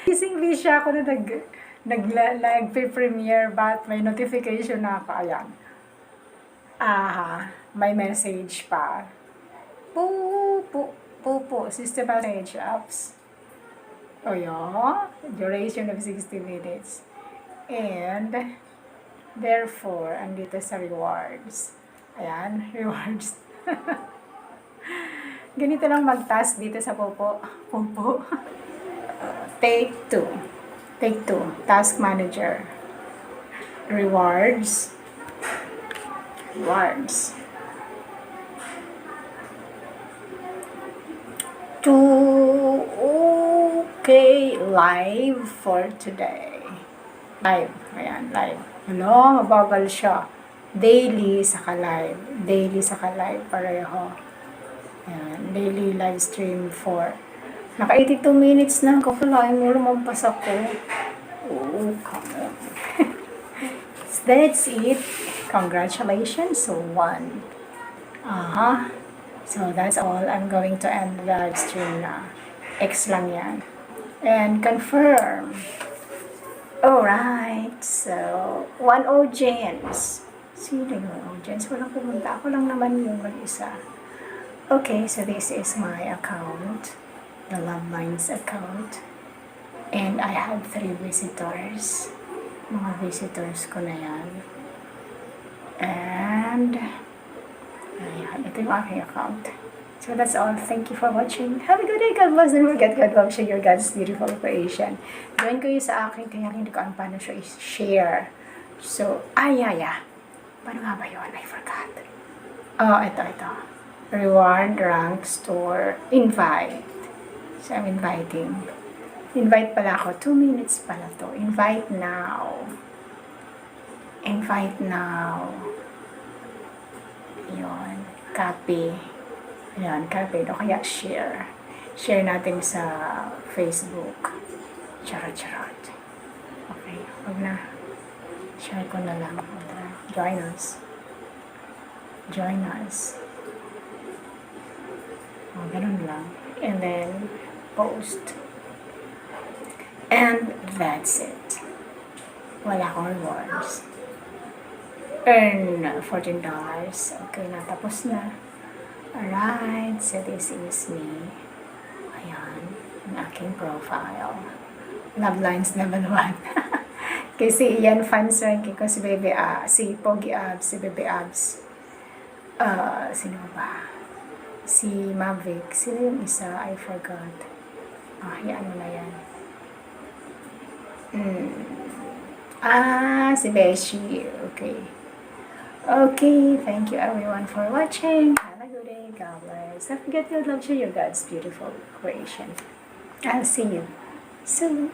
Busy ako na nag-premiere but may notification na ako. Ayan. May message pa. Poppo, system message apps. O yun, duration of 60 minutes. And, therefore, andito sa rewards. Ayan, rewards. Ganito lang mag-task dito sa Poppo. Take 2. Take 2. Task manager. Rewards. Rewards. 2 okay live for today. Live. Ayan, live. Ano, mabagal siya. Daily saka live. Daily saka live pareho. Ayan, daily live stream for. Naka 82 minutes na. Kafalain mo lumampas ako. Oh, come on. That's it. Congratulations. So, 1. So, that's all. I'm going to end the live stream na. X lang yan. And confirm. Alright. So, 1 audience. Sino yung audience? Walang pumunta. Ako lang naman yung mag-isa. Okay, so this is my account. The Love Lines account. And I have 3 visitors. Mga visitors ko na yan. And ayan, ito yung aking account. So that's all. Thank you for watching. Have a good day. God bless. Don't forget, God loves you. Your God's beautiful creation. Join ko yun sa akin. Kaya hindi ko alam paano siya i-share. So, paano nga ba yun? I forgot. Ito. Reward, rank, store, invite. So, I'm inviting. Invite pala ako. 2 minutes pala to. Invite now. Invite now. Yun. Copy. Ayan, copy. O kaya share. Share natin sa Facebook. Charot. Okay, wag na. Share ko na lang. Join us. Ganun lang. And then, post. And that's it. Wala akong rewards. Earn $14. Okay na, tapos na. Alright, so this is me. Ayan, ang aking profile. Love Lines level 1. Kasi yan, fans ranking ko si si Pogi Abs, si Baby Abs. Sino ba? Si Mavic. Sino yung isa? I forgot. Yan mo na yan. Si Beshi. Okay, thank you everyone for watching. Have a good day. God bless. Don't forget to love your God's beautiful creation. I'll see you soon.